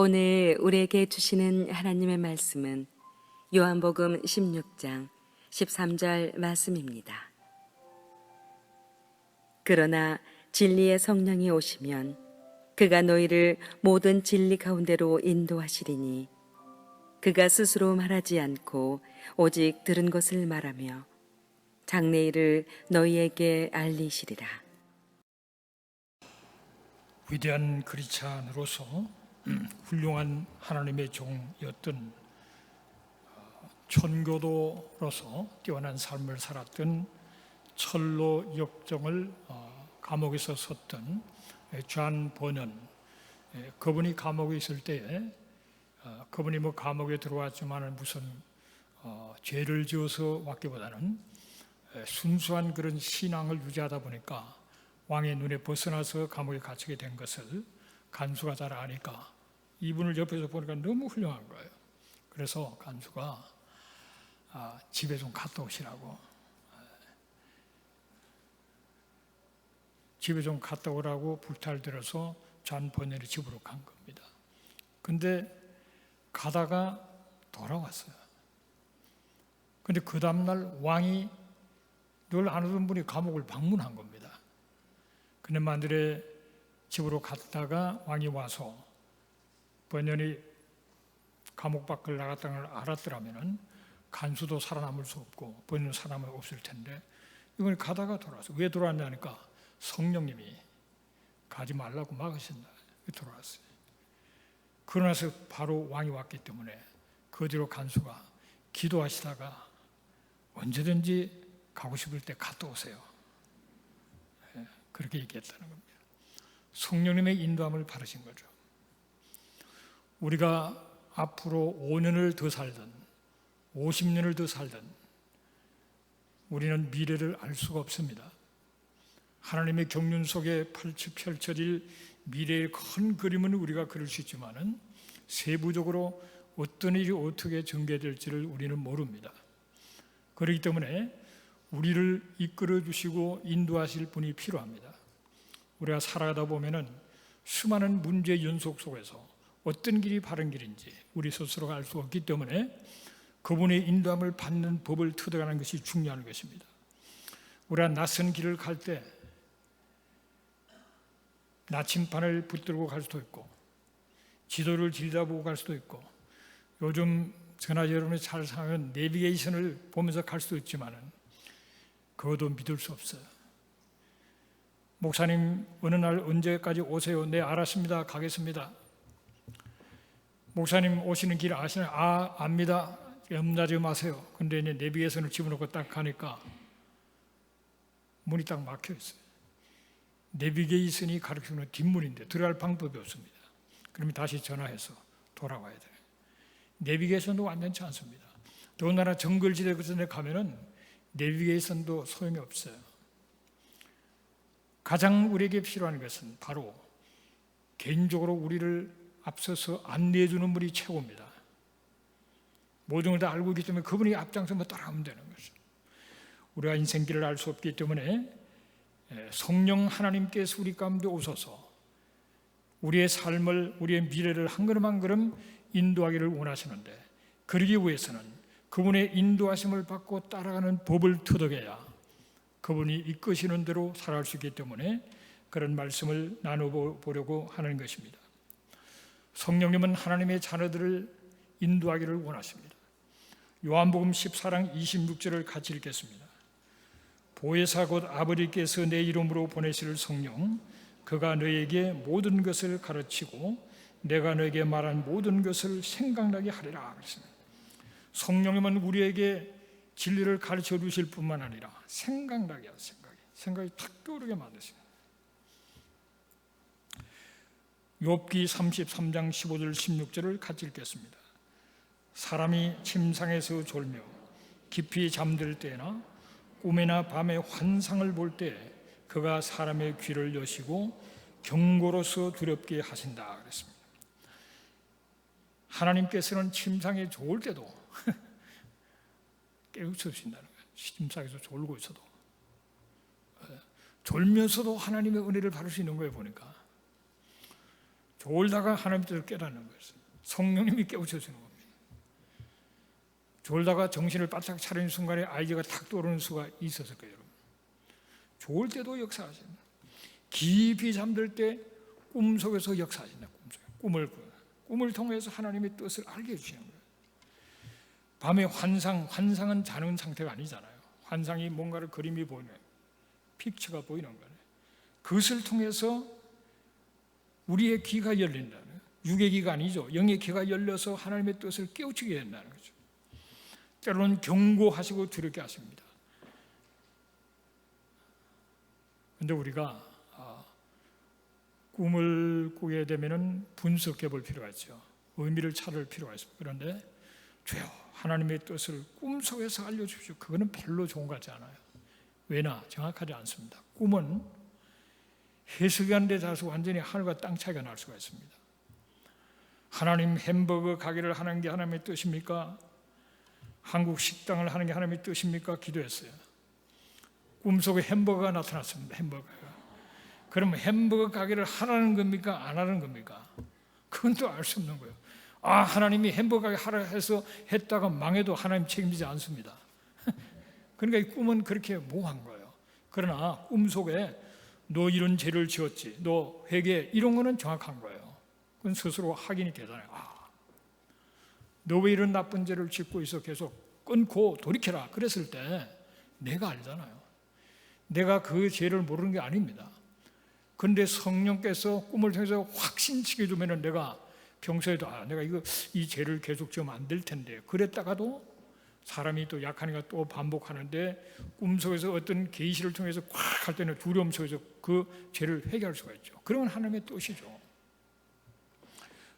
오늘 우리에게 주시는 하나님의 말씀은 요한복음 16장 13절 말씀입니다. 그러나 진리의 성령이 오시면 그가 너희를 모든 진리 가운데로 인도하시리니 그가 스스로 말하지 않고 오직 들은 것을 말하며 장래일을 너희에게 알리시리라. 위대한 그리스도인으로서 훌륭한 하나님의 종이었던 천교도로서 뛰어난 삶을 살았던 철로 역정을 감옥에서 섰던 존 버넌, 그분이 감옥에 있을 때에 그분이 감옥에 들어왔지만 무슨 죄를 지어서 왔기보다는 순수한 그런 신앙을 유지하다 보니까 왕의 눈에 벗어나서 감옥에 갇히게 된 것을 간수가 잘 아니까 이분을 옆에서 보니까 너무 훌륭한 거예요. 그래서 간수가 집에 좀 갔다 오시라고, 집에 좀 갔다 오라고 부탁을 들어서 존 버넌이 집으로 간 겁니다. 근데 가다가 돌아왔어요. 근데 그 다음날 왕이 늘 안 오던 분이 감옥을 방문한 겁니다. 근데 만일에 집으로 갔다가 왕이 와서 버넌이 감옥 밖을 나갔다는 걸 알았더라면 간수도 살아남을 수 없고 버넌은 살아남을 없을 텐데 이번에 가다가 돌아왔어요. 왜 돌아왔냐니까 성령님이 가지 말라고 막으신다. 돌아왔어요. 그러나서 바로 왕이 왔기 때문에 그 뒤로 간수가 기도하시다가 언제든지 가고 싶을 때 갔다 오세요. 그렇게 얘기했다는 겁니다. 성령님의 인도함을 바르신 거죠. 우리가 앞으로 5년을 더 살든 50년을 더 살든 우리는 미래를 알 수가 없습니다. 하나님의 경륜 속에 펼쳐질 미래의 큰 그림은 우리가 그릴 수 있지만은 세부적으로 어떤 일이 어떻게 전개될지를 우리는 모릅니다. 그렇기 때문에 우리를 이끌어 주시고 인도하실 분이 필요합니다. 우리가 살아가다 보면은 수많은 문제의 연속 속에서 어떤 길이 바른 길인지 우리 스스로가 알 수 없기 때문에 그분의 인도함을 받는 법을 터득하는 것이 중요한 것입니다. 우리가 낯선 길을 갈 때 나침반을 붙들고 갈 수도 있고 지도를 들여다보고 갈 수도 있고 요즘 전화 여러분이 잘 사용하는 내비게이션을 보면서 갈 수도 있지만은 그것도 믿을 수 없어요. 목사님 어느 날 언제까지 오세요? 네, 알았습니다. 가겠습니다. 목사님 오시는 길 아시나요? 압니다. 염려하지 마세요. 근데 이제 내비게이션을 집어넣고 딱 가니까 문이 딱 막혀 있어요. 내비게이션이 가르치는 뒷문인데 들어갈 방법이 없습니다. 그러면 다시 전화해서 돌아와야 돼요. 내비게이션도 완전치 않습니다. 더군다나 정글지대 같은 데 가면은 내비게이션도 소용이 없어요. 가장 우리에게 필요한 것은 바로 개인적으로 우리를 앞서서 안내해 주는 분이 최고입니다. 모든 걸 다 알고 있기 때문에 그분이 앞장서면 따라가면 되는 것이죠. 우리가 인생길을 알 수 없기 때문에 성령 하나님께서 우리 가운데 오셔서 우리의 삶을, 우리의 미래를 한 걸음 한 걸음 인도하기를 원하시는데 그러기 위해서는 그분의 인도하심을 받고 따라가는 법을 터득해야 그분이 이끄시는 대로 살아갈 수 있기 때문에 그런 말씀을 나눠보려고 하는 것입니다. 성령님은 하나님의 자녀들을 인도하기를 원하십니다. 요한복음 14장 26절을 같이 읽겠습니다. 보혜사 곧 아버지께서 내 이름으로 보내실 성령, 그가 너에게 모든 것을 가르치고 내가 너에게 말한 모든 것을 생각나게 하리라 그랬습니다. 성령님은 우리에게 진리를 가르쳐 주실 뿐만 아니라 생각나게 하세요. 생각이 탁 떠오르게 만드십니다. 욥기 33장 15절 16절을 같이 읽겠습니다. 사람이 침상에서 졸며 깊이 잠들 때나 꿈이나 밤에 환상을 볼 때 그가 사람의 귀를 여시고 경고로서 두렵게 하신다 그랬습니다. 하나님께서는 침상에 좋을 때도 깨우쳐주신다는 거예요. 침상에서 졸고 있어도 졸면서도 하나님의 은혜를 받을 수 있는 거예요. 보니까 졸다가 하나님 뜻을 깨닫는 거예요. 성령님이 깨우쳐주는 겁니다. 졸다가 정신을 바짝 차리는 순간에 아이디어가 탁 떠오르는 수가 있었을 거예요. 여러분. 졸 때도 역사하십니다. 깊이 잠들 때 꿈속에서 역사하신다. 꿈을 통해서 하나님의 뜻을 알게 해주시는 거예요. 밤에 환상은 자는 상태가 아니잖아요. 환상이 뭔가를 그림이 보이는, 픽처가 보이는 거예요. 그것을 통해서 우리의 귀가 열린다는, 육의 귀가 아니죠. 영의 귀가 열려서 하나님의 뜻을 깨우치게 된다는 거죠. 때로는 경고하시고 두렵게 하십니다. 그런데 우리가 꿈을 꾸게 되면 분석해 볼 필요가 있죠. 의미를 찾을 필요가 있습니다. 그런데 주여 하나님의 뜻을 꿈속에서 알려주십시오. 그거는 별로 좋은 것 같지 않아요. 왜나 정확하지 않습니다. 꿈은 해석이 안 돼서 완전히 하늘과 땅 차이가 날 수가 있습니다. 하나님 햄버거 가게를 하는 게 하나님의 뜻입니까? 한국 식당을 하는 게 하나님의 뜻입니까? 기도했어요. 꿈속에 햄버거가 나타났습니다. 햄버거가. 그러면 햄버거 가게를 하라는 겁니까? 안 하라는 겁니까? 그건 또 알 수 없는 거예요. 하나님이 햄버거 가게 하라 해서 했다가 망해도 하나님 책임지지 않습니다. 그러니까 이 꿈은 그렇게 모호한 거예요. 그러나 꿈속에 너 이런 죄를 지었지, 너 회개, 이런 거는 정확한 거예요. 그건 스스로 확인이 되잖아요. 너 왜 이런 나쁜 죄를 짓고 있어? 계속 끊고 돌이켜라. 그랬을 때 내가 알잖아요. 내가 그 죄를 모르는 게 아닙니다. 그런데 성령께서 꿈을 통해서 확신시켜 주면은 내가 평소에도 내가 이 죄를 계속 지으면 안 될 텐데, 그랬다가도 사람이 또 약하니까 또 반복하는데 꿈속에서 어떤 계시를 통해서 꽉 할 때는 두려움 속에서 그 죄를 회개할 수가 있죠. 그러면 하나님의 뜻이죠.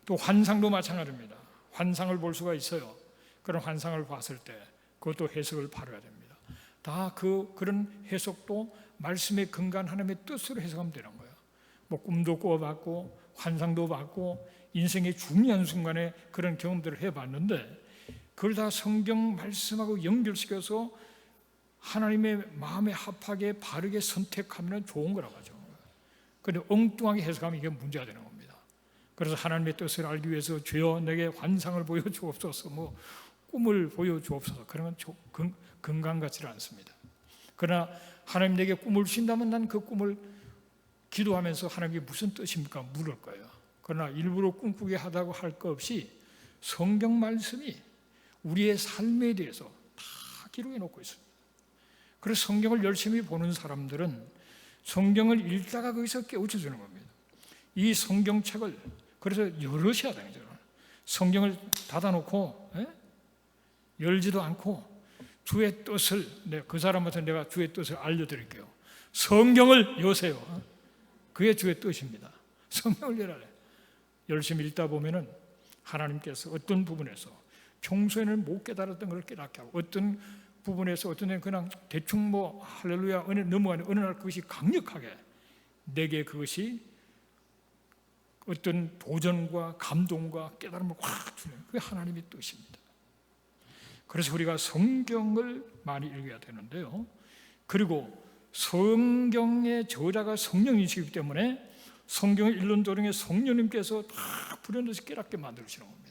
또 환상도 마찬가지입니다. 환상을 볼 수가 있어요. 그런 환상을 봤을 때 그것도 해석을 바라야 됩니다. 다 그런 해석도 말씀의 근간 하나님의 뜻으로 해석하면 되는 거예요. 뭐 꿈도 꿔봤고 환상도 봤고 인생의 중요한 순간에 그런 경험들을 해봤는데 그걸 다 성경 말씀하고 연결시켜서 하나님의 마음에 합하게 바르게 선택하면 좋은 거라고 하죠. 그런데 엉뚱하게 해석하면 이게 문제가 되는 겁니다. 그래서 하나님의 뜻을 알기 위해서 주여 내게 환상을 보여주옵소서, 뭐 꿈을 보여주옵소서, 그런 건 건강 같지는 않습니다. 그러나 하나님 내게 꿈을 주신다면 난 그 꿈을 기도하면서 하나님께 무슨 뜻입니까? 물을 거예요. 그러나 일부러 꿈꾸게 하다고 할 것 없이 성경 말씀이 우리의 삶에 대해서 다 기록해 놓고 있습니다. 그래서 성경을 열심히 보는 사람들은 성경을 읽다가 거기서 깨우쳐 주는 겁니다. 이 성경책을 그래서 열으셔야 되는 거죠. 성경을 닫아놓고 열지도 않고 주의 뜻을 그 사람한테 내가 주의 뜻을 알려드릴게요. 성경을 여세요. 그게 주의 뜻입니다. 성경을 열어야 돼. 열심히 읽다 보면은 하나님께서 어떤 부분에서 평소에는 못 깨달았던 걸 깨닫게 하고 어떤 부분에서 어떤 데는 그냥 대충 뭐 할렐루야 은혜 넘어가는 어느 날 그것이 강력하게 내게 그것이 어떤 도전과 감동과 깨달음을 확 주는 그게 하나님의 뜻입니다. 그래서 우리가 성경을 많이 읽어야 되는데요. 그리고 성경의 저자가 성령이시기 때문에 성경을 읽는 도중에 성령님께서 다 불현듯이 깨닫게 만드시는 겁니다.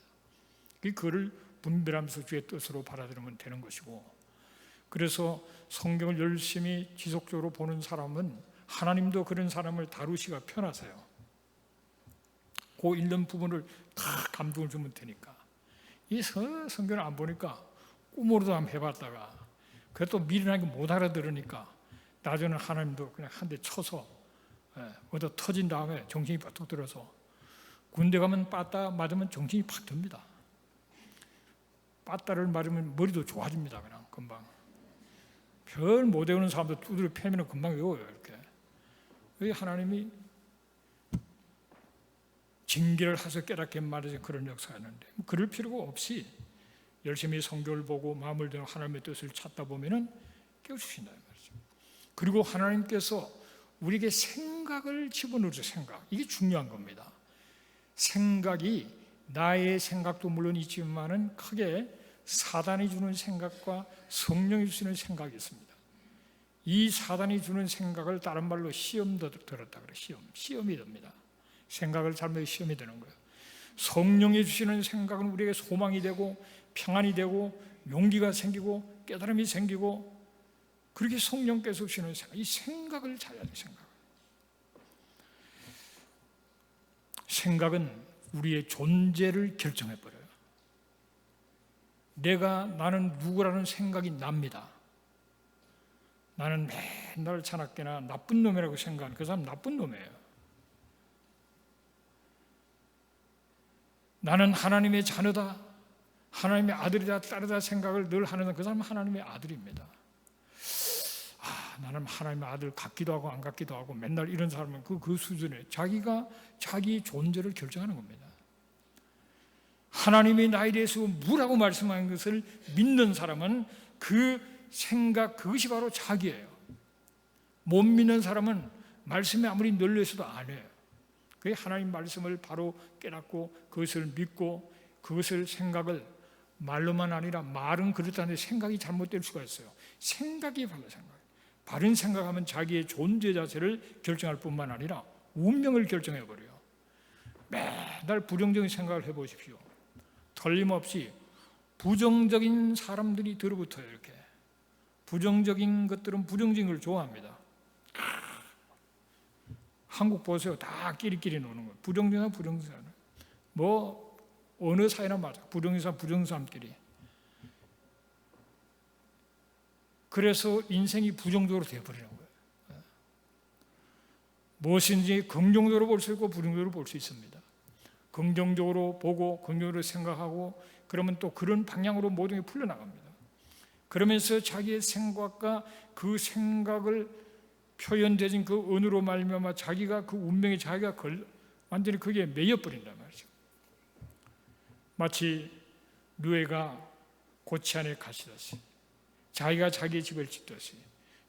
그거를 분별하면서 주의 뜻으로 받아들이면 되는 것이고, 그래서 성경을 열심히 지속적으로 보는 사람은 하나님도 그런 사람을 다루시기가 편하세요. 그 읽는 부분을 다 감동을 주면 되니까. 이 성경을 안 보니까 꿈으로도 한번 해봤다가 그래도 미련하게 못 알아들으니까 나중에는 하나님도 그냥 한 대 쳐서 얻어 터진 다음에 정신이 팍 들어서 군대 가면 빠따 맞으면 정신이 팍 듭니다. 빠따를 맞으면 머리도 좋아집니다. 그냥 금방. 별 못 외우는 사람도 두드려 패면 금방 외워요. 이렇게. 왜 하나님이 징계를 해서 깨닫게 말해서 그런 역사가 있는데 그럴 필요가 없이 열심히 성경을 보고 마음을 들여 하나님의 뜻을 찾다 보면은 깨우치신다는 말이죠. 그리고 하나님께서 우리에게 생각을 집어넣으셔. 생각. 이게 중요한 겁니다. 생각이 나의 생각도 물론 있지만은 크게 사단이 주는 생각과 성령이 주시는 생각이 있습니다. 이 사단이 주는 생각을 다른 말로 시험도 들었다 그래요. 시험이 됩니다. 생각을 잘못 시험이 되는 거예요. 성령이 주시는 생각은 우리에게 소망이 되고 평안이 되고 용기가 생기고 깨달음이 생기고, 그렇게 성령께서 주시는 생각, 이 생각을 잘해야 돼요. 생각은 우리의 존재를 결정해버려요. 나는 누구라는 생각이 납니다. 나는 맨날 자나깨나 나쁜 놈이라고 생각하는 그 사람 나쁜 놈이에요. 나는 하나님의 자녀다, 하나님의 아들이다, 딸이다 생각을 늘 하는 그 사람은 하나님의 아들입니다. 나는 하나님의 아들 같기도 하고 안 같기도 하고 맨날 이런 사람은 그 수준에 자기가 자기 존재를 결정하는 겁니다. 하나님이 나에 대해서 뭐라고 말씀하는 것을 믿는 사람은 그 생각, 그것이 바로 자기예요. 못 믿는 사람은 말씀에 아무리 널려 있어도 안 해요. 그게 하나님 말씀을 바로 깨닫고 그것을 믿고 그것을 생각을, 말로만 아니라 말은 그렇다는데 생각이 잘못될 수가 있어요. 생각이 바로 생각. 바른 생각하면 자기의 존재 자체를 결정할 뿐만 아니라 운명을 결정해버려요. 매달 부정적인 생각을 해보십시오. 틀림없이 부정적인 사람들이 들어붙어요. 이렇게 부정적인 것들은 부정적인 걸 좋아합니다. 한국 보세요. 다 끼리끼리 노는 거예요. 부정적인 부정적인 뭐 어느 사이나 맞아. 부정적인 사람 부정적인 사람끼리. 그래서 인생이 부정적으로 되어버리는 거예요. 무엇인지 긍정적으로 볼 수 있고 부정적으로 볼 수 있습니다. 긍정적으로 보고 긍정적으로 생각하고 그러면 또 그런 방향으로 모든 게 풀려나갑니다. 그러면서 자기의 생각과 그 생각을 표현되진 그 언어로 말미암아 자기가 그 운명에 자기가 완전히 거기에 매여버린단 말이죠. 마치 누에가 고치 안에 갇히듯이 자기가 자기의 집을 짓듯이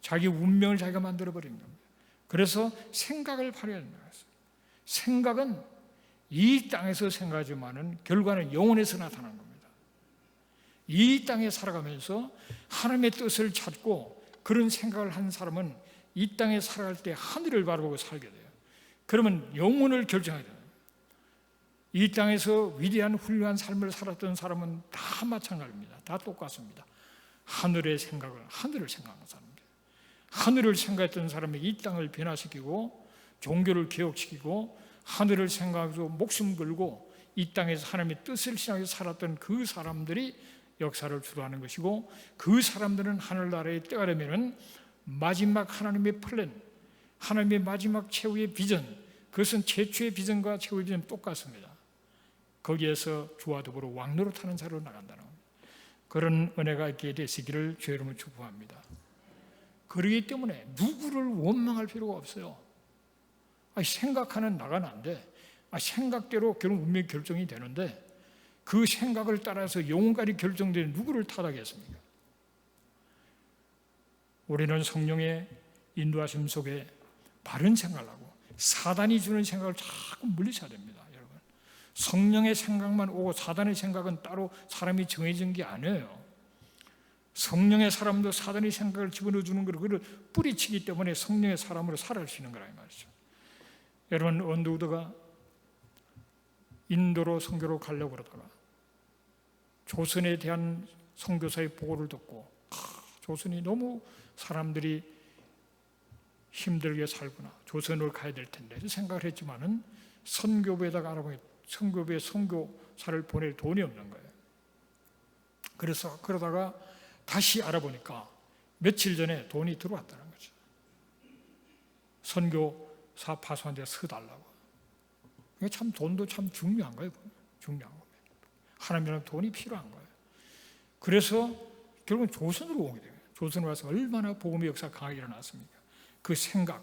자기 운명을 자기가 만들어버린 겁니다. 그래서 생각을 발휘하는 거예요. 생각은 이 땅에서 생각하지만은 결과는 영혼에서 나타나는 겁니다. 이 땅에 살아가면서 하나님의 뜻을 찾고 그런 생각을 한 사람은 이 땅에 살아갈 때 하늘을 바라보고 살게 돼요. 그러면 영혼을 결정해야 돼요. 이 땅에서 위대한 훌륭한 삶을 살았던 사람은 다 마찬가지입니다. 다 똑같습니다. 하늘을 생각하는 사람들. 하늘을 생각했던 사람이 이 땅을 변화시키고 종교를 개혁시키고 하늘을 생각하고 목숨 걸고 이 땅에서 하나님의 뜻을 신앙해서 살았던 그 사람들이 역사를 주도하는 것이고, 그 사람들은 하늘나라의 때가 되면은 마지막 하나님의 플랜, 하나님의 마지막 최후의 비전, 그것은 최초의 비전과 최후의 비전은 똑같습니다. 거기에서 주와 더불어 왕노릇하는 자로 나간다는 겁니다. 그런 은혜가 있게 되시기를 주의 이름으로 축복합니다. 그러기 때문에 누구를 원망할 필요가 없어요. 생각하는 나가는 안 돼. 생각대로 결국 운명이 결정이 되는데 그 생각을 따라서 영원까지 결정되는 누구를 탓하겠습니까? 우리는 성령의 인도하심 속에 바른 생각을 하고 사단이 주는 생각을 자꾸 물리쳐야 됩니다. 여러분, 성령의 생각만 오고 사단의 생각은 따로 사람이 정해진 게 아니에요. 성령의 사람도 사단의 생각을 집어넣어 주는 걸 그걸 뿌리치기 때문에 성령의 사람으로 살아갈 수 있는 거라 이 말이죠. 여러분, 언더우드가 인도로 선교로 가려고 그러다가 조선에 대한 선교사의 보고를 듣고 조선이 너무 사람들이 힘들게 살구나, 조선으로 가야 될 텐데 생각을 했지만은 선교부에다가 알아보니 선교부에 선교사를 보낼 돈이 없는 거예요. 그래서 그러다가 다시 알아보니까 며칠 전에 돈이 들어왔다는 거죠. 선교사 파수한테 서달라고. 이게 참 돈도 참 중요한 거예요. 중요한 거예요. 하나님은 돈이 필요한 거예요. 그래서 결국은 조선으로 오게 돼요. 조선에 와서 얼마나 복음의 역사가 강하게 일어났습니까? 그 생각,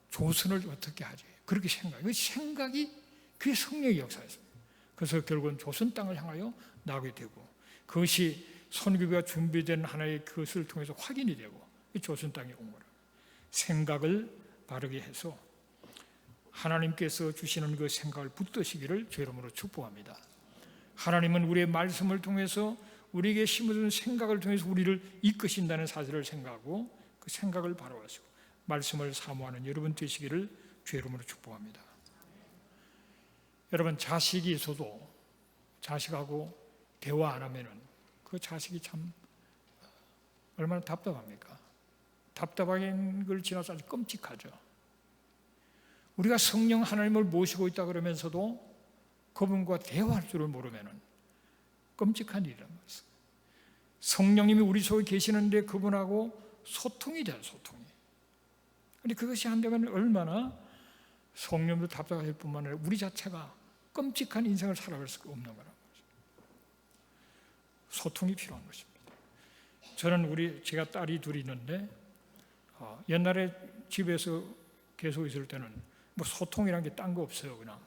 조선을 어떻게 하지? 그렇게 그 생각이 그게 성령의 역사였습니다. 그래서 결국은 조선 땅을 향하여 나가게 되고 그것이 선교가 준비된 하나의 그것을 통해서 확인이 되고 조선 땅에 온 거라. 생각을 바르게 해서 하나님께서 주시는 그 생각을 붙드시기를 주의 이름으로 축복합니다. 하나님은 우리의 말씀을 통해서 우리에게 심어준 생각을 통해서 우리를 이끄신다는 사실을 생각하고 그 생각을 바로 하시고 말씀을 사모하는 여러분 되시기를 주의 이름으로 축복합니다. 여러분, 자식이 있어도 자식하고 대화 안 하면은 그 자식이 참 얼마나 답답합니까? 답답한 걸 지나서 아주 끔찍하죠. 우리가 성령 하나님을 모시고 있다 그러면서도 그분과 대화할 줄을 모르면은 끔찍한 일이란 말이에요. 성령님이 우리 속에 계시는데 그분하고 소통이 돼요, 소통이. 그런데 그것이 안 되면 얼마나 성령도 답답할 뿐만 아니라 우리 자체가 끔찍한 인생을 살아갈 수가 없는 거란 말이에요. 소통이 필요한 것입니다. 저는 제가 딸이 둘이 있는데 옛날에 집에서 계속 있을 때는 뭐 소통이란 게 딴 거 없어요. 그냥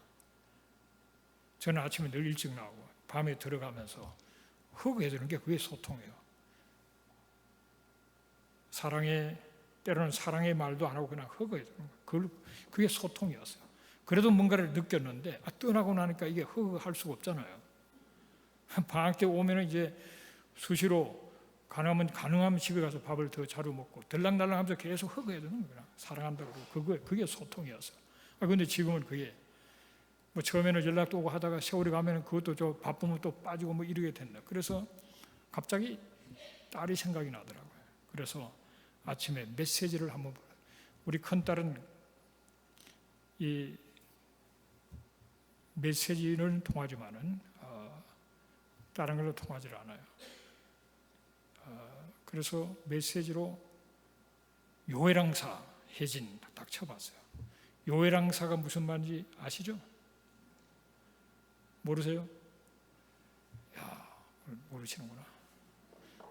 저는 아침에 늘 일찍 나오고 밤에 들어가면서 허그해주는 게 그게 소통이에요. 때로는 사랑의 말도 안 하고 그냥 허그해주는 거. 그게 소통이었어요. 그래도 뭔가를 느꼈는데 떠나고 나니까 이게 허그할 수가 없잖아요. 방학 때 오면 이제 수시로 가능하면 집에 가서 밥을 더 자주 먹고 들락날락하면서 계속 허그해주는 거야. 사랑한다고 그게 소통이었어요. 그런데 지금은 그게 뭐 처음에는 연락도 오고 하다가 세월이 가면 그것도 좀 바쁘면 또 빠지고 뭐 이러게 된다. 그래서 갑자기 딸이 생각이 나더라고요. 그래서 아침에 메시지를 한번 우리 큰딸은 이 메시지는 통하지만은 다른 걸로 통하지 않아요. 그래서 메시지로 요회랑사 혜진 딱 쳐봤어요. 요회랑사가 무슨 말인지 아시죠? 모르세요? 야, 모르시는구나.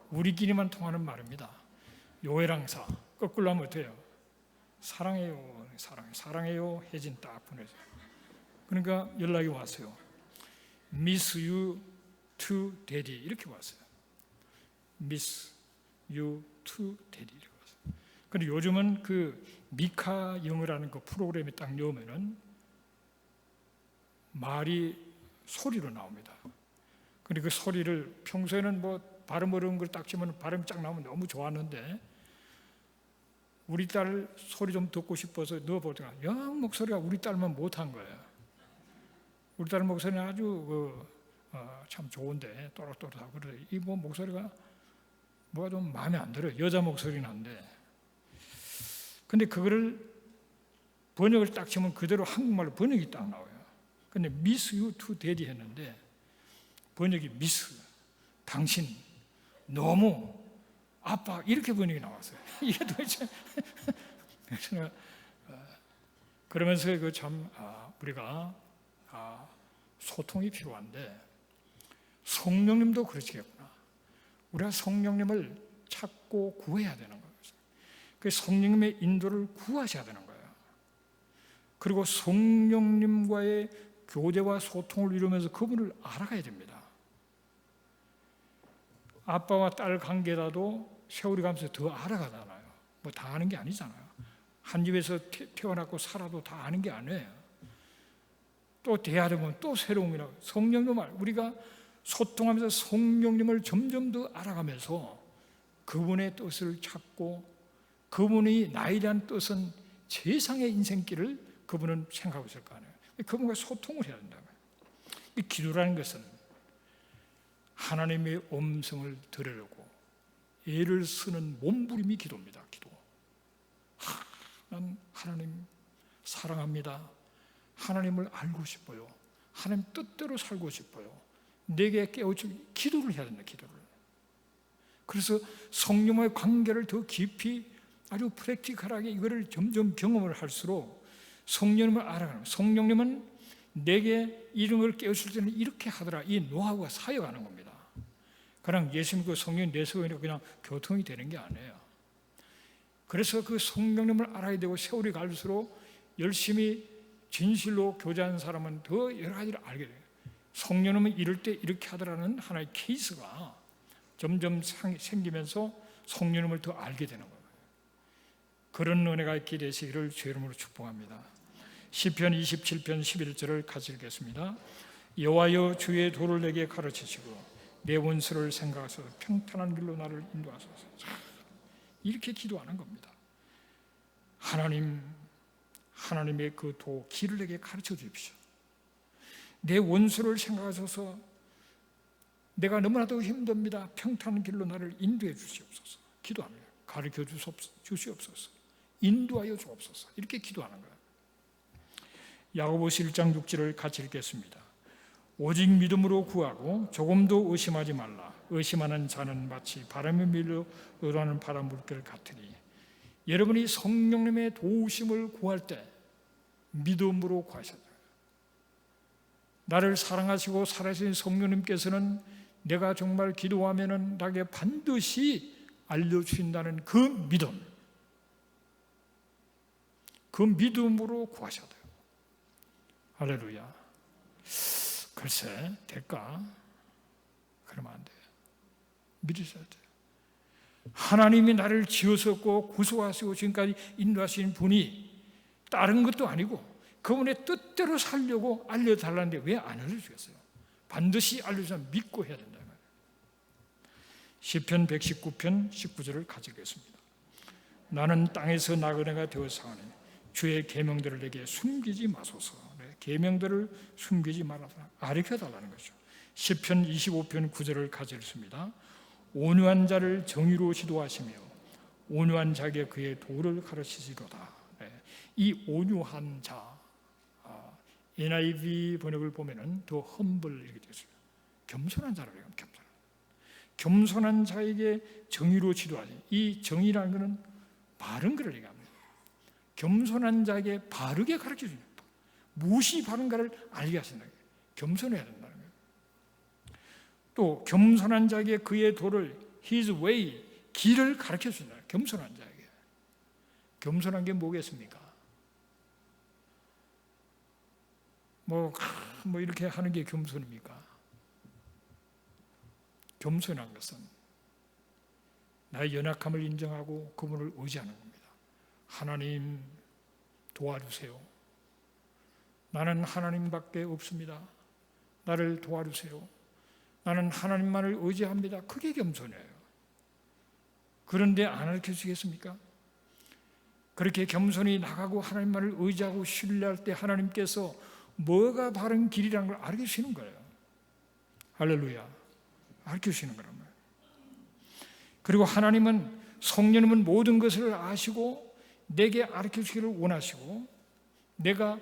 우리끼리만 통하는 말입니다. 요회랑사. 거꾸로 하면 어때요? 사랑해요, 사랑해요, 혜진 딱 보내줘요. 그러니까 연락이 왔어요. Miss you to daddy 이렇게 왔어요. Miss you to daddy 이렇게 왔어요. 근데 요즘은 그 미카 영어라는 그 프로그램에 딱 넣으면은 말이 소리로 나옵니다. 근데 그 소리를 평소에는 뭐 발음 어려운 걸 딱 치면 발음이 쫙 나오면 너무 좋았는데 우리 딸 소리 좀 듣고 싶어서 넣어보다가 영 목소리가 우리 딸만 못한 거예요. 우리 딸 목소리는 아주 참 좋은데 또렷또렷하고 그래. 이 뭐 목소리가 뭐가 좀 마음에 안 들어요. 여자 목소리는 한데. 근데 그거를 번역을 딱 치면 그대로 한국말로 번역이 딱 나와요. 근데 Miss you to daddy 했는데 번역이 미스, 당신, 너무, 아빠 이렇게 번역이 나왔어요. 이게 도대체 그러면서 우리가 소통이 필요한데 성령님도 그러시겠구나. 우리가 성령님을 찾고 구해야 되는 거예요. 그 성령님의 인도를 구하셔야 되는 거예요. 그리고 성령님과의 교제와 소통을 이루면서 그분을 알아가야 됩니다. 아빠와 딸 관계라도 세월이 가면서 더 알아가잖아요. 뭐 다 아는 게 아니잖아요. 한 집에서 태어났고 살아도 다 아는 게 아니에요. 또 대하다 보면 또 새로운 거라고. 성령님 우리가 소통하면서 성령님을 점점 더 알아가면서 그분의 뜻을 찾고 그분이 나에 대한 뜻은 세상의 인생길을 그분은 생각하고 있을 거 아니에요. 그분과 소통을 해야 된다고요. 이 기도라는 것은 하나님의 음성을 들으려고 애를 쓰는 몸부림이 기도입니다. 기도. 난 하나님 사랑합니다. 하나님을 알고 싶어요. 하나님 뜻대로 살고 싶어요. 내게 깨우쳐 기도를 해야 된다. 기도를. 그래서 성령과의 관계를 더 깊이 아주 프랙티컬하게 이거를 점점 경험을 할수록 성령님을 알아가는 거예요. 성령님은 내게 이런 걸 깨우칠 때는 이렇게 하더라. 이 노하우가 쌓여가는 겁니다. 그냥 예수님 그 성령 내 속에 그냥 교통이 되는 게 아니에요. 그래서 그 성령님을 알아야 되고 세월이 갈수록 열심히 진실로 교제하는 사람은 더 여러 가지를 알게 돼요. 성령님은 이럴 때 이렇게 하더라는 하나의 케이스가 점점 생기면서 성령님을 더 알게 되는 거예요. 그런 은혜가 있게 되시기를 주의 이름으로 축복합니다. 시편 27편 11절을 같이 읽겠습니다. 여호와여 주의 도를 내게 가르치시고 내 원수를 생각하소서 평탄한 길로 나를 인도하소서. 이렇게 기도하는 겁니다. 하나님의 그 길을 내게 가르쳐 주십시오. 내 원수를 생각하셔서 내가 너무나도 힘듭니다. 평탄한 길로 나를 인도해 주시옵소서. 기도합니다. 가르쳐 주시옵소서. 인도하여 주옵소서. 이렇게 기도하는 거예요. 야고보서 1장 6절을 같이 읽겠습니다. 오직 믿음으로 구하고 조금도 의심하지 말라. 의심하는 자는 마치 바람에 밀려 의도하는 바람 물결 같으니. 여러분이 성령님의 도우심을 구할 때 믿음으로 구하셔야 돼요. 나를 사랑하시고 살아계신 성령님께서는 내가 정말 기도하면은 나에게 반드시 알려주신다는 그 믿음으로 구하셔야 돼요. 할렐루야. 글쎄, 될까? 그러면 안 돼요. 믿으셔야 돼요. 하나님이 나를 지으셨고 구속하시고 지금까지 인도하신 분이 다른 것도 아니고 그분의 뜻대로 살려고 알려달라는데 왜 안 알려주겠어요? 반드시 알려주면 믿고 해야 된다. 시편 119편 19절을 가지겠습니다. 나는 땅에서 나그네가 되어 사오니 주의 계명들을 내게 숨기지 마소서. 계명들을 숨기지 말아서 가르쳐달라는 거죠. 시편 25편 9절을 가지겠습니다. 온유한 자를 정의로 지도하시며 온유한 자에게 그의 도를 가르치시도다. 이 온유한 자, NIV 번역을 보면은 더 humble 이렇게 되어 있어요. 겸손한 자라고 해요. 겸손한 자에게 정의로 지도하시. 이 정의라는 것은 바른 것을 얘기합니다. 겸손한 자에게 바르게 가르쳐 주는 것. 무엇이 바른가를 알게 하신다. 겸손해야 된다는 거예요. 또 겸손한 자에게 그의 도를 His way, 길을 가르쳐 준다. 겸손한 자에게. 겸손한 게 뭐겠습니까? 뭐 이렇게 하는 게 겸손입니까? 겸손한 것은 나의 연약함을 인정하고 그분을 의지하는 겁니다. 하나님 도와주세요. 나는 하나님밖에 없습니다. 나를 도와주세요. 나는 하나님만을 의지합니다. 그게 겸손이에요. 그런데 안 가르쳐주시겠습니까? 그렇게 겸손히 나가고 하나님만을 의지하고 신뢰할 때 하나님께서 뭐가 바른 길이라는 걸 알려주시는 거예요. 할렐루야. 알려주시는 거란 말이에요. 그리고 하나님은, 성령님은 모든 것을 아시고 내게 알려주기를 원하시고 내가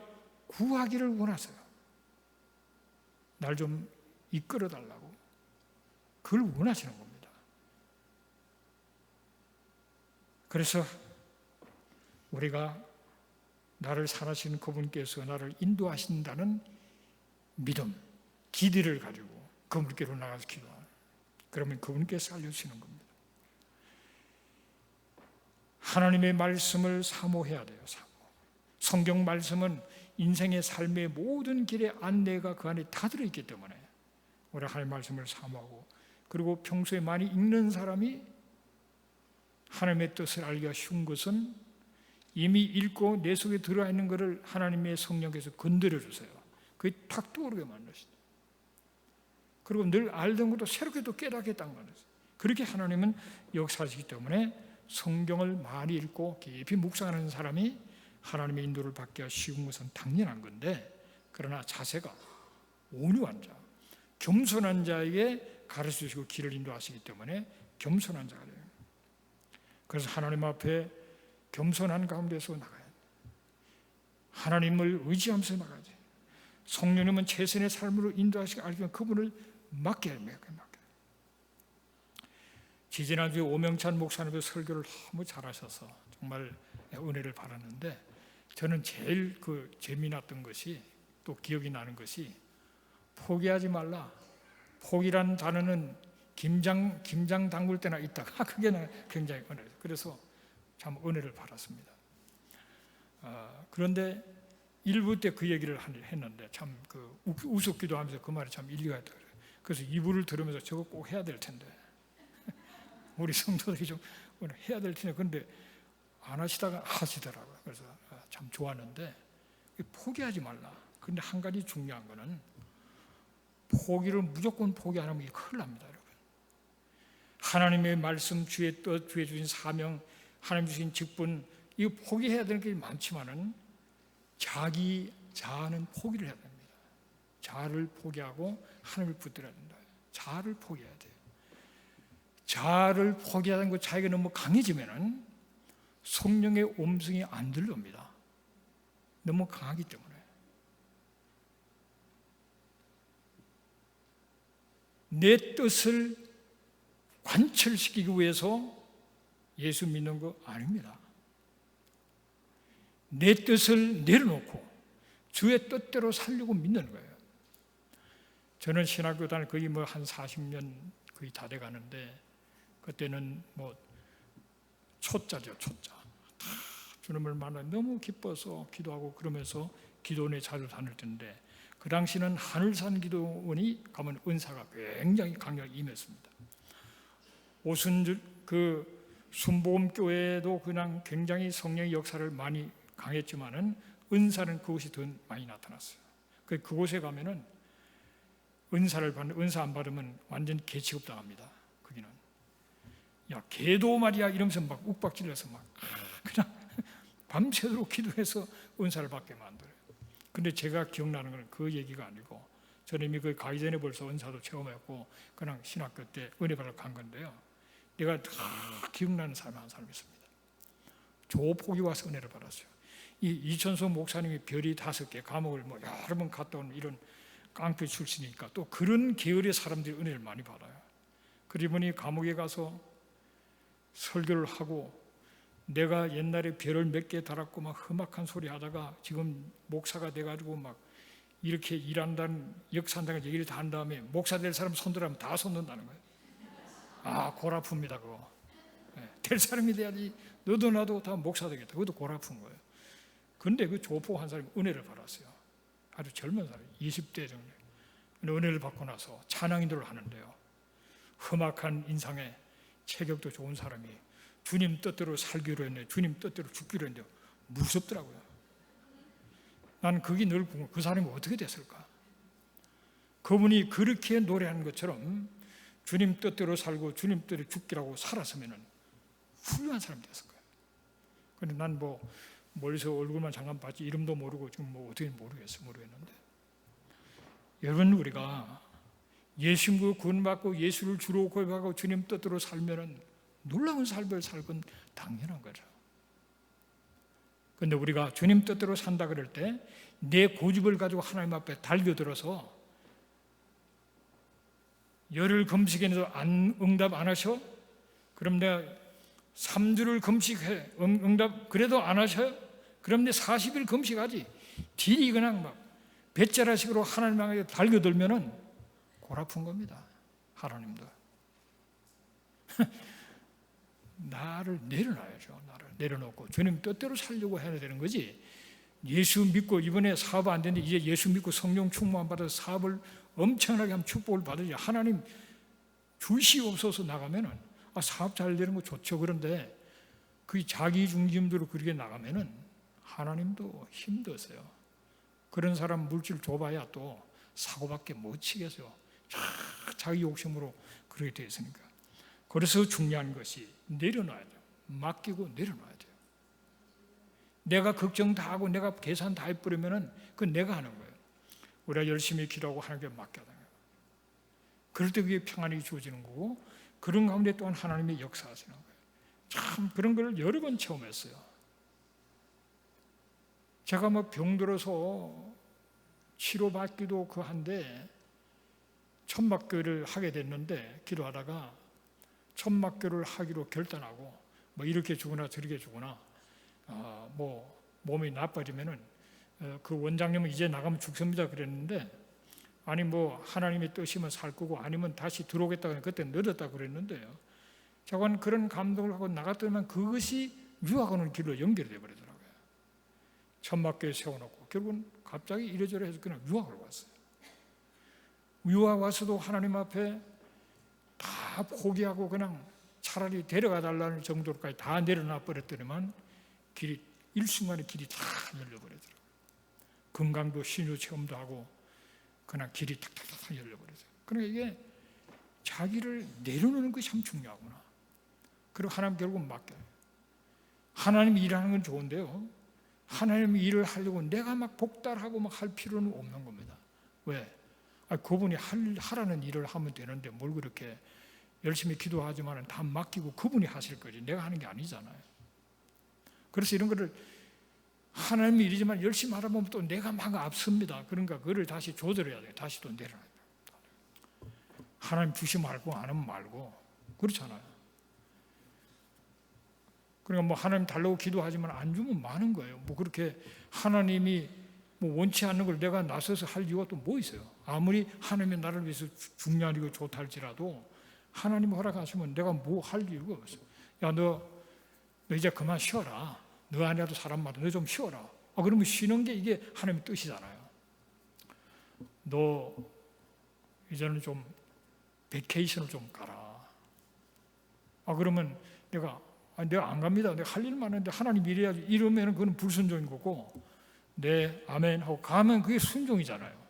구하기를 원하세요. 날 좀 이끌어 달라고. 그걸 원하시는 겁니다. 그래서 우리가 나를 사랑하시는 그분께서 나를 인도하신다는 믿음, 기대를 가지고 그분께로 나가서 기도하는, 그러면 그분께서 알려주시는 겁니다. 하나님의 말씀을 사모해야 돼요. 사모. 성경 말씀은 인생의 삶의 모든 길의 안내가 그 안에 다 들어있기 때문에 우리 하나님의 말씀을 사모하고, 그리고 평소에 많이 읽는 사람이 하나님의 뜻을 알기가 쉬운 것은 이미 읽고 내 속에 들어있는 것을 하나님의 성령께서 건드려 주세요. 그게 탁 떠오르게 만드시죠. 그리고 늘 알던 것도 새롭게 또 깨닫겠다는 거예요. 그렇게 하나님은 역사하시기 때문에 성경을 많이 읽고 깊이 묵상하는 사람이 하나님의 인도를 받기가 쉬운 것은 당연한 건데, 그러나 자세가 온유한 자, 겸손한 자에게 가르쳐주시고 길을 인도하시기 때문에 겸손한 자가 돼요. 그래서 하나님 앞에 겸손한 가운데서 나가야 돼요. 하나님을 의지하면서 나가야지. 성령님은 최선의 삶으로 인도하시기 알기면 그분을 맡겨야 해요. 지지난주에 오명찬 목사님의 설교를 너무 잘하셔서 정말 은혜를 받았는데, 저는 제일 재미났던 것이, 또 기억이 나는 것이, 포기하지 말라. 포기란 단어는 김장 담글 때나 있다가 그게 굉장히 은혜예요. 그래서 참 은혜를 받았습니다. 그런데 1부 때 그 얘기를 했는데 참 우습기도 하면서 그 말이 참 일리가 있다 그래요. 그래서 2부를 들으면서 저거 꼭 해야 될 텐데 우리 성도들이 좀 해야 될 텐데, 그런데 안 하시다가 하시더라고요. 그래서 참 좋았는데, 포기하지 말라. 그런데 한 가지 중요한 거는, 포기를 무조건 포기 안 하면 큰일 납니다, 여러분. 하나님의 말씀, 주의 뜻, 주의 주신 사명, 하나님 주신 직분, 이 포기해야 되는 게 많지만은 자기 자아는 포기를 해야 됩니다. 자아를 포기하고 하나님을 붙들어야 된다. 자아를 포기해야 돼요. 자아를 포기하는 것 자기가 너무 강해지면은 성령의 음성이 안 들립니다. 너무 강하기 때문에. 내 뜻을 관철시키기 위해서 예수 믿는 거 아닙니다. 내 뜻을 내려놓고 주의 뜻대로 살려고 믿는 거예요. 저는 신학교 다닐 거의 한 40년 거의 다 돼 가는데 그때는 초짜죠, 초짜. 다 주님을 만나 너무 기뻐서 기도하고 그러면서 기도원에 자주 다닐 텐데 그 당시는 하늘산 기도원이 가면 은사가 굉장히 강하게 임했습니다. 오순절 순복음교회도 그냥 굉장히 성령의 역사를 많이 강했지만은 은사는 그곳이 더 많이 나타났어요. 그곳에 가면은 은사 안 받으면 완전 개 취급당합니다. 거기는 야 개도 말이야 이러면서 막 욱박질러서 막 그냥 밤새도록 기도해서 은사를 받게 만들어요. 근데 제가 기억나는 건 그 얘기가 아니고 저는 이미 가기 전에 벌써 은사도 체험했고 그냥 신학교 때 은혜 받으러 간 건데요. 내가 다 기억나는 사람 한 사람 있습니다. 조폭이 와서 은혜를 받았어요. 이 이천수 목사님이 별이 5개 감옥을 여러 번 갔다 온 이런 깡패 출신이니까 또 그런 계열의 사람들이 은혜를 많이 받아요. 그러더니 감옥에 가서 설교를 하고 내가 옛날에 별을 몇 개 달았고 막 험악한 소리 하다가 지금 목사가 돼가지고 막 이렇게 일한다는 역사한다는 얘기를 다 한 다음에 목사 될 사람 손들하면 다 손든다는 거예요. 아, 골 아픕니다 그거. 될 사람이 돼야지 너도 나도 다 목사 되겠다. 그것도 골 아픈 거예요. 그런데 그 조폭 한 사람이 은혜를 받았어요. 아주 젊은 사람, 20대 정도. 은혜를 받고 나서 찬양인도를 하는데요. 험악한 인상에 체격도 좋은 사람이 주님 뜻대로 살기로 했네, 주님 뜻대로 죽기로 했는데 무섭더라고요. 난 그게 늘 궁금해. 그 사람이 어떻게 됐을까? 그분이 그렇게 노래하는 것처럼 주님 뜻대로 살고 주님 뜻대로 죽기라고 살았으면 훌륭한 사람이 됐을 거예요. 그런데 난 멀리서 얼굴만 잠깐 봤지 이름도 모르고 지금 어떻게 모르겠는데 여러분 우리가 예수 구원받고 예수를 주로 고백하고 주님 뜻대로 살면은 놀라운 삶을 살건 당연한 거죠. 그런데 우리가 주님 뜻대로 산다 그럴 때 내 고집을 가지고 하나님 앞에 달겨들어서 열흘 금식에도 응답 안 하셔? 그럼 내가 3주를 금식해 응답 그래도 안 하셔요? 그럼 내 40일 금식하지. 딜이 그냥 막 배째라식으로 하나님 앞에 달겨들면은 골 아픈 겁니다. 하나님도 나를 내려놔야죠. 나를 내려놓고 주님 뜻대로 살려고 해야 되는 거지. 예수 믿고 이번에 사업 안 되는데 이제 예수 믿고 성령 충만 받아서 사업을 엄청나게 하면 축복을 받으지. 하나님 주시옵소서 나가면은 사업 잘 되는 거 좋죠. 그런데 그 자기 중심대로 그렇게 나가면은 하나님도 힘드세요. 그런 사람 물질 줘봐야 또 사고밖에 못 치겠어요. 자기 욕심으로 그렇게 되어 있으니까. 그래서 중요한 것이 내려놔야 돼요. 맡기고 내려놔야 돼요. 내가 걱정 다 하고 내가 계산 다 해버리면은 그건 내가 하는 거예요. 우리가 열심히 기도하고 하나님께 맡겨야 돼요. 그럴 때 그게 평안이 주어지는 거고 그런 가운데 또한 하나님이 역사하시는 거예요. 참 그런 걸 여러 번 체험했어요. 제가 병들어서 치료받기도 한데 천막교를 하게 됐는데 기도하다가 천막교를 하기로 결단하고 이렇게 죽으나 저렇게 죽으나 몸이 나빠지면은 그 원장님은 이제 나가면 죽습니다 그랬는데 아니 하나님의 뜻이면 살 거고 아니면 다시 들어오겠다고 그때 늦었다 그랬는데요. 저건 그런 감동을 하고 나갔더니만 그것이 유학하는 길로 연결돼 버리더라고요. 천막교에 세워놓고 결국은 갑자기 이래저래 해서 그냥 유학을 왔어요. 유학 와서도 하나님 앞에 다 포기하고 그냥 차라리 데려가 달라는 정도로까지 다 내려놔 버렸더니만 일순간에 길이 다 열려버리더라고요. 건강도 신유 체험도 하고 그냥 길이 탁탁탁 열려버리죠. 그러니까 이게 자기를 내려놓는 것이 참 중요하구나. 그리고 하나님 결국 맡겨요. 하나님이 일하는 건 좋은데요, 하나님이 일을 하려고 내가 막 복달하고 막 할 필요는 없는 겁니다. 왜? 그분이 하라는 일을 하면 되는데 뭘 그렇게 열심히 기도하지만 다 맡기고 그분이 하실 거지 내가 하는 게 아니잖아요. 그래서 이런 거를 하나님의 일이지만 열심히 하다 보면 또 내가 막 앞섭니다. 그러니까 그거를 다시 조절해야 돼요. 다시 또 내려놔야 돼요. 하나님 주시면 말고 안 하면 말고 그렇잖아요. 그러니까 뭐 하나님 달라고 기도하지만 안 주면 많은 거예요. 뭐 그렇게 하나님이 뭐 원치 않는 걸 내가 나서서 할 이유가 또 뭐 있어요? 아무리 하나님의 나를 위해서 중요한 이고 좋다 할지라도 하나님 허락하시면 내가 뭐 할 이유가 없어요. 야, 너 이제 그만 쉬어라. 너 아니라도 사람마다 너 좀 쉬어라. 그러면 쉬는 게 이게 하나님의 뜻이잖아요. 너 이제는 좀 베케이션을 좀 가라. 그러면 내가 안 갑니다. 내가 할 일 많은데 하나님 일해야지. 이러면 그건 불순종인 거고, 네, 아멘 하고 가면 그게 순종이잖아요.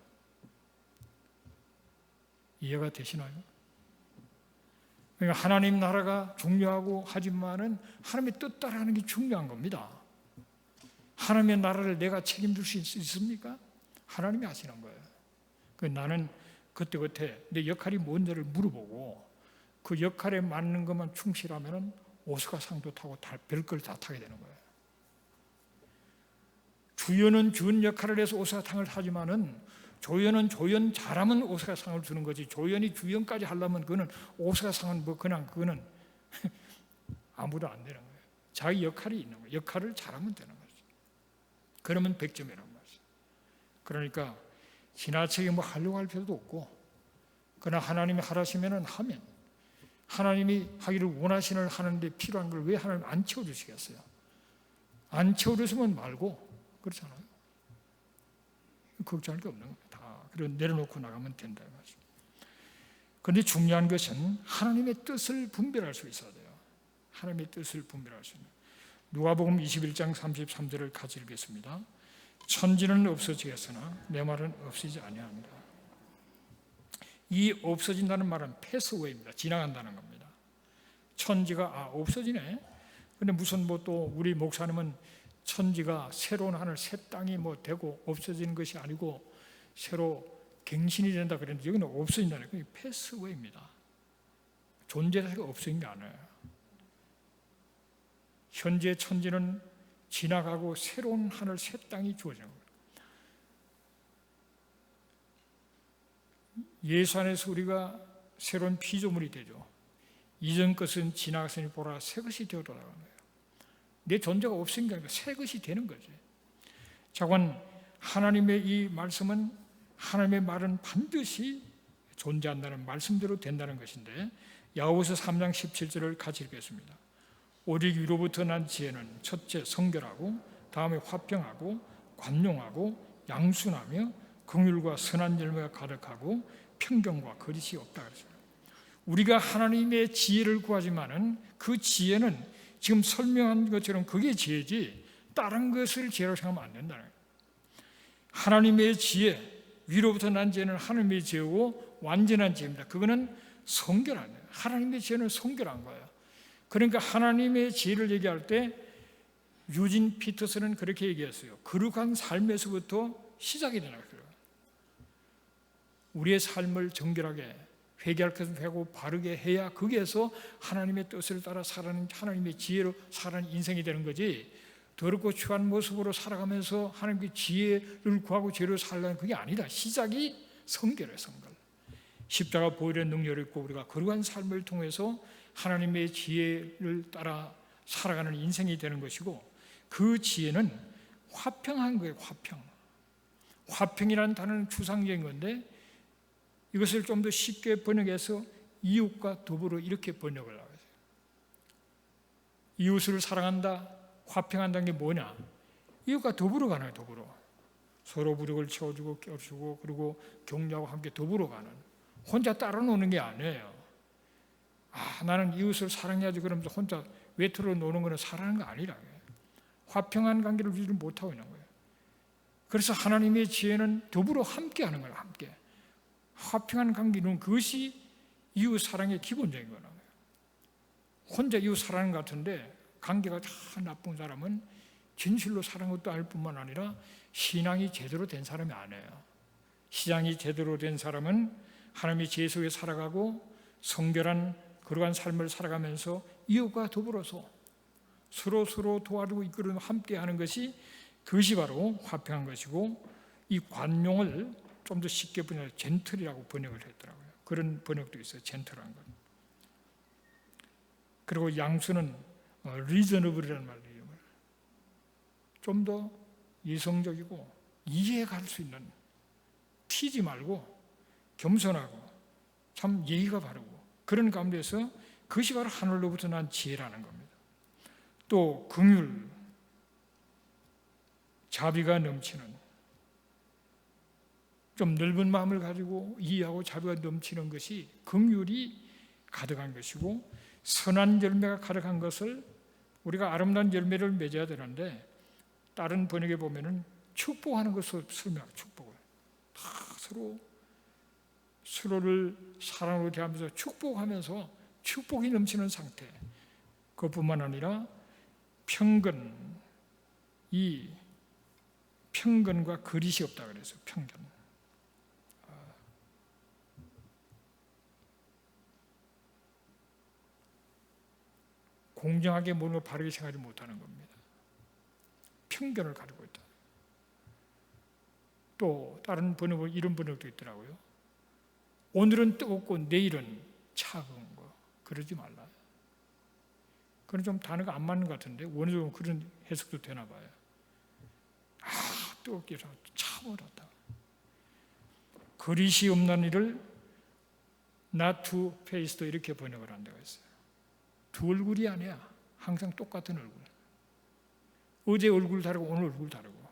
이해가 되시나요? 그러니까 하나님 나라가 중요하고 하지만은 하나님의 뜻 따라하는 게 중요한 겁니다. 하나님의 나라를 내가 책임질 수 있습니까? 하나님이 하시는 거예요. 나는 그때그때 내 역할이 뭔지를 물어보고 그 역할에 맞는 것만 충실하면은 오스카상도 타고 별걸 다 타게 되는 거예요. 주연은 주연 역할을 해서 오스카상을 타지만은 조연은 조연 잘하면 오스카상을 주는 거지. 조연이 주연까지 하려면 그거는 오스카상은 뭐 그거는 아무도 안 되는 거예요. 자기 역할이 있는 거예요. 역할을 잘하면 되는 거죠. 그러면 100점이라는 거죠. 그러니까 지나치게 뭐 하려고 할 필요도 없고, 그러나 하나님이 하라시면은 하면, 하나님이 하기를 원하시는 하는데 필요한 걸 왜 하나님 안 채워주시겠어요? 안 채워주시면 말고 그렇잖아요. 걱정할 게 없는 겁니다. 다 내려놓고 나가면 된다는 거죠. 그런데 중요한 것은 하나님의 뜻을 분별할 수 있어야 돼요. 하나님의 뜻을 분별할 수 있는. 누가복음 21장 33절을 같이 읽겠습니다. 천지는 없어지겠으나 내 말은 없어지지 아니합니다. 이 없어진다는 말은 패스웨이입니다. 지나간다는 겁니다. 천지가 없어지네. 근데 무슨 뭐 또 우리 목사님은 천지가 새로운 하늘 새 땅이 뭐 되고 없어지는 것이 아니고 새로 갱신이 된다 그랬는데 여기는 없어진다는 게 패스웨이입니다. 존재 자체가 없어진 게 아니에요. 현재 천지는 지나가고 새로운 하늘 새 땅이 주어지는 거예요. 예수 안에서 우리가 새로운 피조물이 되죠. 이전 것은 지나갔으니 보라 새 것이 되어더라는 거예요. 내 존재가 없은 게 아니라 새 것이 되는 거지. 자관 하나님의 이 말씀은, 하나님의 말은 반드시 존재한다는 말씀대로 된다는 것인데, 야고보서 3장 17절을 같이 읽겠습니다. 오직 위로부터 난 지혜는 첫째 성결하고 다음에 화평하고 관용하고 양순하며 긍휼과 선한 열매가 가득하고 평경과 거짓이 없다 그랬어요. 우리가 하나님의 지혜를 구하지만은 그 지혜는 지금 설명한 것처럼 그게 지혜지 다른 것을 지혜라고 생각하면 안 된다는 거예요. 하나님의 지혜, 위로부터 난 지혜는 하나님의 지혜고 완전한 지혜입니다. 그거는 성결한 거예요. 하나님의 지혜는 성결한 거예요. 그러니까 하나님의 지혜를 얘기할 때 유진 피터슨은 그렇게 얘기했어요. 거룩한 삶에서부터 시작이 되는 거예요. 우리의 삶을 정결하게 회개할 것은 회고 바르게 해야 거기에서 하나님의 뜻을 따라 살아가는, 하나님의 지혜로 살아가는 인생이 되는 거지, 더럽고 추한 모습으로 살아가면서 하나님의 지혜를 구하고 지혜로 살라는 그게 아니다. 시작이 성결의 성결. 십자가 보혈의 능력을 있고 우리가 거룩한 삶을 통해서 하나님의 지혜를 따라 살아가는 인생이 되는 것이고, 그 지혜는 화평한 거예요. 화평이라는 단어는 추상적인 건데 이것을 좀 더 쉽게 번역해서 이웃과 더불어 이렇게 번역을 하고 있어요. 이웃을 사랑한다, 화평한다는 게 뭐냐? 이웃과 더불어 가는 거예요. 더불어 서로 부족을 채워주고 껴주고 그리고 격려하고 함께 더불어 가는, 혼자 따로 노는 게 아니에요. 나는 이웃을 사랑해야지 그러면서 혼자 외톨어 노는 거는 사랑하는 거 아니라 화평한 관계를 유지 못하고 있는 거예요. 그래서 하나님의 지혜는 더불어 함께 하는 거예요. 함께 화평한 관계는 그것이 이웃 사랑의 기본적인 거예요. 혼자 이웃 사랑하는 것 같은데 관계가 다 나쁜 사람은 진실로 사랑한 것도 알 뿐만 아니라 신앙이 제대로 된 사람이 아니에요. 신앙이 제대로 된 사람은 하나님의 지혜 속에 살아가고 성결한 그러한 삶을 살아가면서 이웃과 더불어서 서로 도와주고 이끌어 함께하는 것이, 그것이 바로 화평한 것이고, 이 관용을 좀 더 쉽게 번역, 젠틀이라고 번역을 했더라고요. 그런 번역도 있어요. 젠틀한 것. 그리고 양수는 리저너블이라는 말이에요. 좀 더 이성적이고 이해해 갈 수 있는, 튀지 말고 겸손하고 참 예의가 바르고, 그런 가운데서 그것이 바로 하늘로부터 난 지혜라는 겁니다. 또 긍휼, 자비가 넘치는, 좀 넓은 마음을 가지고 이해하고 자비가 넘치는 것이 긍휼이 가득한 것이고, 선한 열매가 가득한 것을, 우리가 아름다운 열매를 맺어야 되는데 다른 번역에 보면은 축복하는 것을 설명하고, 축복을 다 서로를 사랑으로 대하면서 축복하면서 축복이 넘치는 상태. 그것뿐만 아니라 편견, 이 편견과 거리시 없다 그래서 편견. 공정하게 모든 걸 바르게 생각하지 못하는 겁니다. 편견을 가지고 있다. 또 다른 번역은 이런 번역도 있더라고요. 오늘은 뜨겁고 내일은 차가운 거, 그러지 말라. 그건 좀 단어가 안 맞는 것 같은데 원어적으로 그런 해석도 되나 봐요. 뜨겁게 해서 차버렸다. 거리시 없는 일을 not two faced 이렇게 번역을 한다고 했어요. 두 얼굴이 아니야. 항상 똑같은 얼굴. 어제 얼굴 다르고 오늘 얼굴 다르고.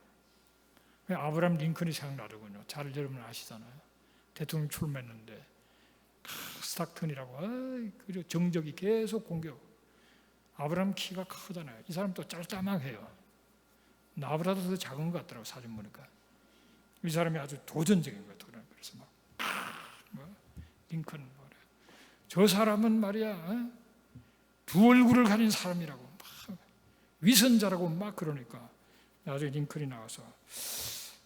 아브라함 링컨이 생각나더군요. 잘 여러분 아시잖아요. 대통령 출마했는데 스타크턴이라고 그저 정적이 계속 공격. 아브라함 키가 크잖아요. 이 사람 또 짤짤망해요. 나보다도 더 작은 것 같더라고 사진 보니까. 이 사람이 아주 도전적인 것 같더라고요. 그래서 링컨 뭐래. 저 사람은 말이야 두 얼굴을 가진 사람이라고 막 위선자라고 막 그러니까 나중에 링컨이 나와서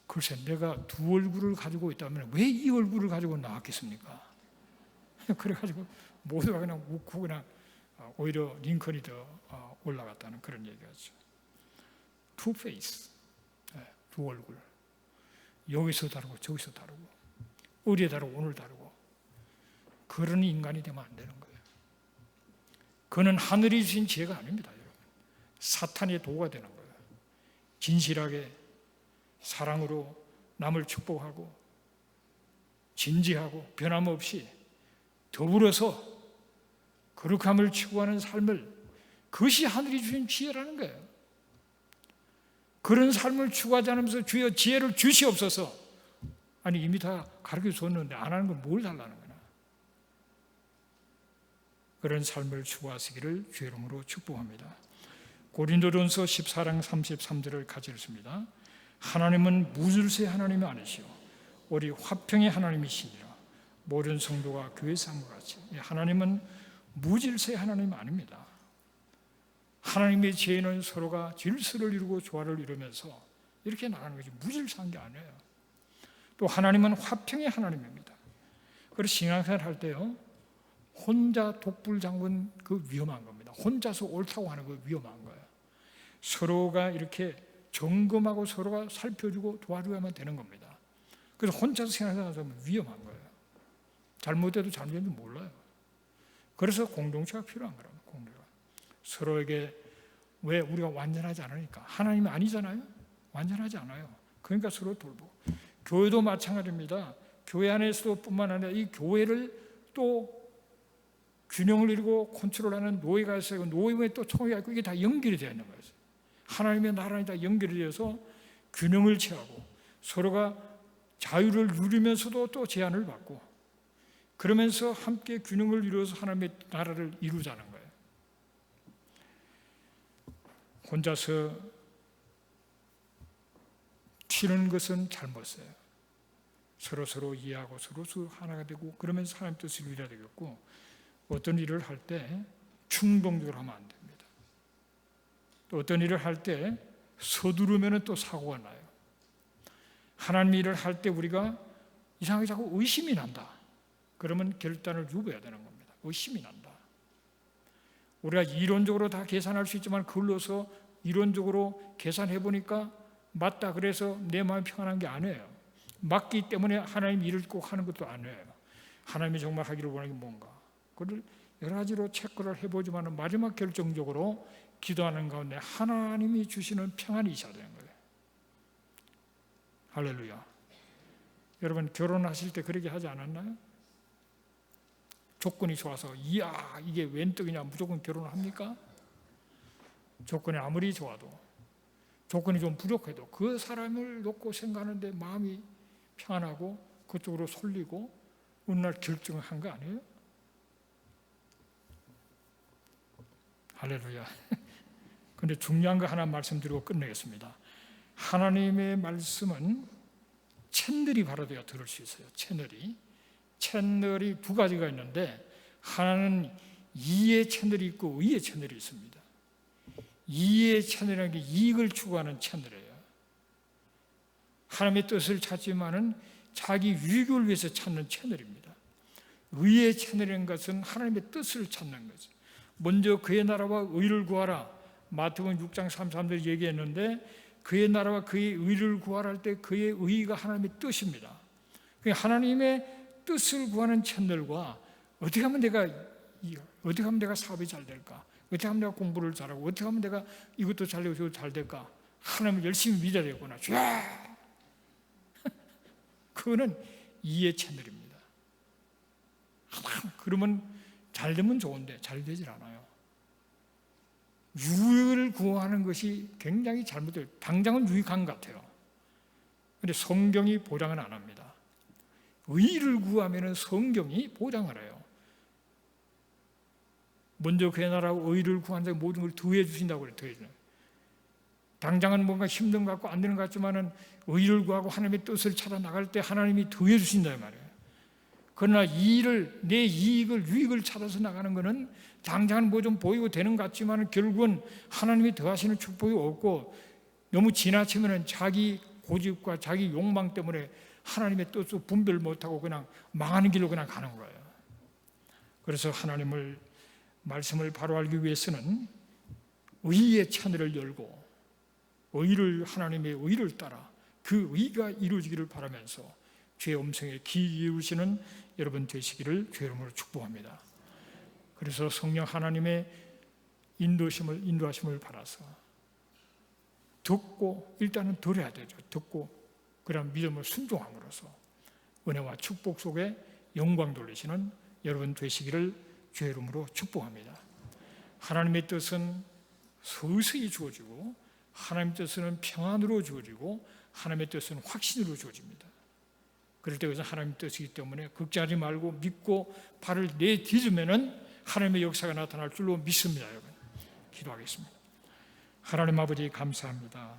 글쎄 내가 두 얼굴을 가지고 있다면 왜 이 얼굴을 가지고 나왔겠습니까? 그래가지고 모두가 그냥 웃고 그냥 오히려 링컨이 더 올라갔다는 그런 얘기하죠. 투 페이스, 두 얼굴. 여기서 다르고 저기서 다르고 어제 다르고 오늘 다르고 그런 인간이 되면 안 되는 거예요. 그는 하늘이 주신 지혜가 아닙니다, 여러분. 사탄의 도구가 되는 거예요. 진실하게 사랑으로 남을 축복하고 진지하고 변함없이 더불어서 거룩함을 추구하는 삶을, 그것이 하늘이 주신 지혜라는 거예요. 그런 삶을 추구하지 않으면서 주여 지혜를 주시옵소서. 아니 이미 다 가르쳐 줬는데 안 하는 건 뭘 달라는 거냐. 그런 삶을 추구하시기를 주의 이름으로 축복합니다. 고린도전서 14장 33절을 같이 읽습니다. 하나님은 무질서의 하나님이 아니시오 오직 화평의 하나님이시니라. 모든 성도가 교회에서 한 것 같이 하나님은 무질서의 하나님이 아닙니다. 하나님의 지혜는 서로가 질서를 이루고 조화를 이루면서 이렇게 나가는 것이 무질서한 게 아니에요. 또 하나님은 화평의 하나님입니다. 그래서 신앙생활 할 때요 혼자 독불장군 그 위험한 겁니다. 혼자서 옳다고 하는 거 위험한 거예요. 서로가 이렇게 점검하고 서로가 살펴주고 도와줘야만 되는 겁니다. 그래서 혼자서 생각하면 위험한 거예요. 잘못해도 잘못인지 몰라요. 그래서 공동체가 필요한 거라고. 공동체가 서로에게, 왜 우리가 완전하지 않으니까. 하나님이 아니잖아요. 완전하지 않아요. 그러니까 서로 돌보고. 교회도 마찬가지입니다. 교회 안에서도 뿐만 아니라 이 교회를 또 균형을 이루고 컨트롤하는 노예가 있어요. 노예에 또 총회가 있고 이게 다 연결이 되어 있는 거예요. 하나님의 나라에 다 연결이 되어서 균형을 취하고 서로가 자유를 누리면서도 또 제한을 받고 그러면서 함께 균형을 이루어서 하나님의 나라를 이루자는 거예요. 혼자서 튀는 것은 잘못이에요. 서로 이해하고 서로 하나가 되고 그러면서 하나님 뜻을 이루어야 되겠고 어떤 일을 할 때 충동적으로 하면 안 됩니다. 또 어떤 일을 할 때 서두르면 또 사고가 나요. 하나님 일을 할 때 우리가 이상하게 자꾸 의심이 난다. 그러면 결단을 유보해야 되는 겁니다. 의심이 난다. 우리가 이론적으로 다 계산할 수 있지만 글로서 이론적으로 계산해 보니까 맞다 그래서 내 마음이 평안한 게 아니에요. 맞기 때문에 하나님 일을 꼭 하는 것도 아니에요. 하나님이 정말 하기를 원하는 게 뭔가 그걸 여러 가지로 체크를 해보지만 마지막 결정적으로 기도하는 가운데 하나님이 주시는 평안이 있어야 되는 거예요. 할렐루야. 여러분 결혼하실 때 그렇게 하지 않았나요? 조건이 좋아서 이야 이게 웬 떡이냐 무조건 결혼을 합니까? 조건이 아무리 좋아도 조건이 좀 부족해도 그 사람을 놓고 생각하는데 마음이 평안하고 그쪽으로 쏠리고 어느 날 결정을 한 거 아니에요? 할렐루야. 그런데 중요한 거 하나 말씀드리고 끝내겠습니다. 하나님의 말씀은 채널이 바라돼야 들을 수 있어요. 채널이 두 가지가 있는데 하나는 이의 채널이 있고 의의 채널이 있습니다. 이의 채널이라는 게 이익을 추구하는 채널이에요. 하나님의 뜻을 찾지만은 자기 유익을 위해서 찾는 채널입니다. 의의 채널이라는 것은 하나님의 뜻을 찾는 거죠. 먼저 그의 나라와 의를 구하라. 마태복음 6장 33절 얘기했는데 그의 나라와 그의 의를 구하라 할 때 그의 의가 하나님의 뜻입니다. 하나님의 뜻을 구하는 채널과 어떻게 하면 내가 사업이 잘 될까? 어떻게 하면 내가 공부를 잘하고 어떻게 하면 내가 이것도 잘 되고 저것도 잘 될까? 하나님을 열심히 믿어야 되겠구나. 그거는 이의 채널입니다. 그러면 잘 되면 좋은데 잘 되질 않아요. 유익을 구하는 것이 굉장히 잘못돼요. 당장은 유익한 것 같아요. 그런데 성경이 보장은 안 합니다. 의를 구하면 성경이 보장을 해요. 먼저 그의 나라와 의를 구한 자가 모든 걸 더해 주신다고 그래요. 더해 주는. 당장은 뭔가 힘든 것 같고 안 되는 것 같지만은 의를 구하고 하나님의 뜻을 찾아 나갈 때 하나님이 더해 주신다 말이에요. 그러나 내 이익을 유익을 찾아서 나가는 것은 당장은 뭐 좀 보이고 되는 것 같지만 결국은 하나님이 더하시는 축복이 없고 너무 지나치면 자기 고집과 자기 욕망 때문에 하나님의 뜻을 분별 못하고 그냥 망하는 길로 그냥 가는 거예요. 그래서 하나님을 말씀을 바로 알기 위해서는 의의 채널을 열고 하나님의 의를 따라 그 의가 이루어지기를 바라면서 주의 음성에 귀 기울이시는 여러분 되시기를 주의 이름으로 축복합니다. 그래서 성령 하나님의 인도하심을 받아서 듣고 일단은 들어야 되죠. 듣고 그런 믿음을 순종함으로써 은혜와 축복 속에 영광 돌리시는 여러분 되시기를 주의 이름으로 축복합니다. 하나님의 뜻은 서서히 주어지고 하나님의 뜻은 평안으로 주어지고 하나님의 뜻은 확신으로 주어집니다. 그럴 때 그것은 하나님의 뜻이기 때문에 걱정하지 말고 믿고 발을 내딛으면은 하나님의 역사가 나타날 줄로 믿습니다. 여러분 기도하겠습니다. 하나님 아버지 감사합니다.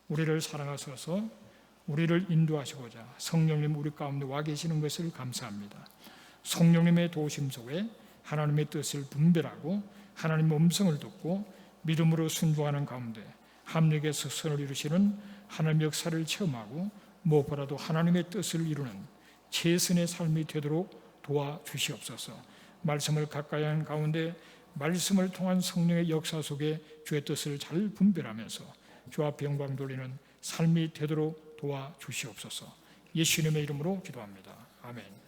우리를 사랑하셔서 우리를 인도하시고자 성령님 우리 가운데 와 계시는 것을 감사합니다. 성령님의 도우심 속에 하나님의 뜻을 분별하고 하나님의 음성을 듣고 믿음으로 순종하는 가운데 합력에서 선을 이루시는 하나님의 역사를 체험하고 무엇보다도 하나님의 뜻을 이루는 최선의 삶이 되도록 도와주시옵소서. 말씀을 가까이 하는 가운데 말씀을 통한 성령의 역사 속에 주의 뜻을 잘 분별하면서 주 앞에 영광 돌리는 삶이 되도록 도와주시옵소서. 예수님의 이름으로 기도합니다. 아멘.